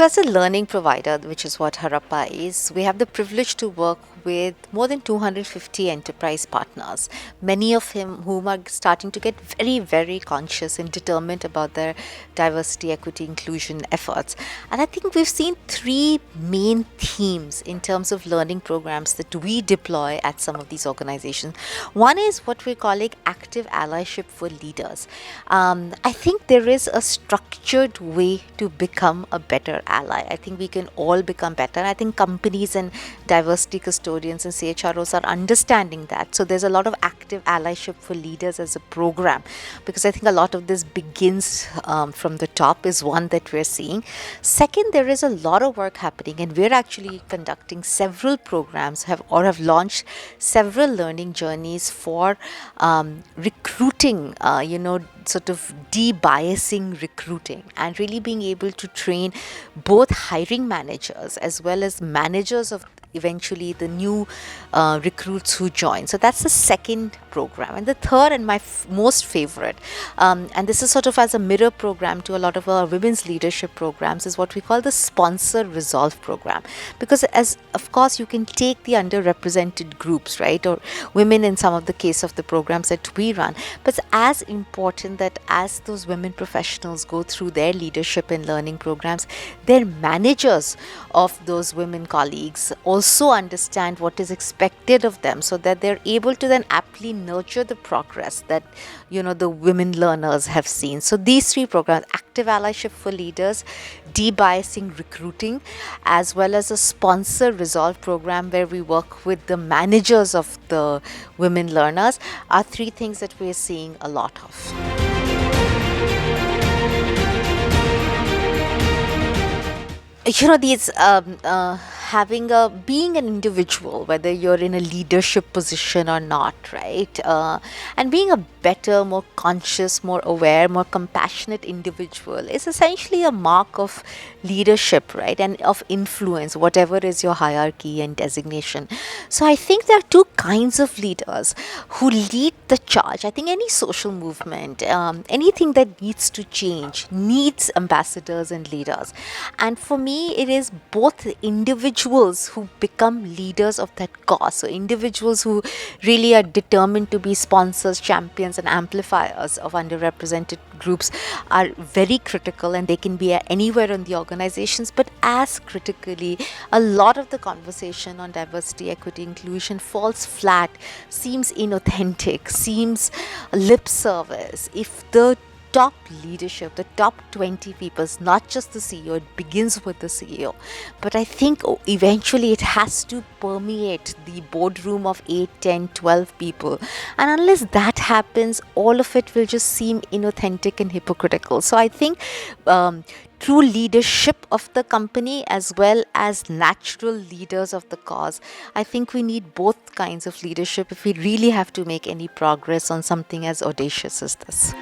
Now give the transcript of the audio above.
So, as a learning provider, which is what Harappa is, we have the privilege to work with more than 250 enterprise partners, many of whom are starting to get very, very conscious and determined about their diversity, equity, inclusion efforts. And I think we've seen three main themes in terms of learning programs that we deploy at some of these organizations. One is what we're calling active allyship for leaders. I think there is a structured way to become a better ally. I think we can all become better. I think companies and diversity custodians and CHROs are understanding that. So there's a lot of active allyship for leaders as a program, because I think a lot of this begins from the top is one that we're seeing. Second, there is a lot of work happening, and we're actually conducting several programs have launched several learning journeys for recruiting, sort of de-biasing recruiting, and really being able to train both hiring managers as well as managers of eventually the new recruits who join. So that's the second program. And the third, and my most favorite, and this is sort of as a mirror program to a lot of our women's leadership programs, is what we call the Sponsor Resolve program. Because as of course you can take the underrepresented groups, right, or women in some of the case of the programs that we run, but it's as important that as those women professionals go through their leadership and learning programs, their managers of those women colleagues also understand what is expected of them, so that they're able to then aptly nurture the progress that the women learners have seen. So these three programs: active allyship for leaders, de-biasing recruiting, as well as a sponsor resolve program where we work with the managers of the women learners, are three things that we're seeing a lot of. These being an individual, whether you're in a leadership position or not, right, and being a better, more conscious, more aware, more compassionate individual is essentially a mark of leadership, right, and of influence, whatever is your hierarchy and designation. So I think there are two kinds of leaders who lead the charge. I think any social movement, anything that needs to change, needs ambassadors and leaders. And for me, it is both individuals who become leaders of that cause. So individuals who really are determined to be sponsors, champions, and amplifiers of underrepresented groups are very critical, and they can be anywhere in the organizations. But as critically, a lot of the conversation on diversity, equity, inclusion falls flat, seems inauthentic, seems lip service if the top leadership, the top 20 people, not just the CEO, it begins with the CEO. But I think eventually it has to permeate the boardroom of 8, 10, 12 people. And unless that happens, all of it will just seem inauthentic and hypocritical. So I think true leadership of the company as well as natural leaders of the cause, I think we need both kinds of leadership if we really have to make any progress on something as audacious as this.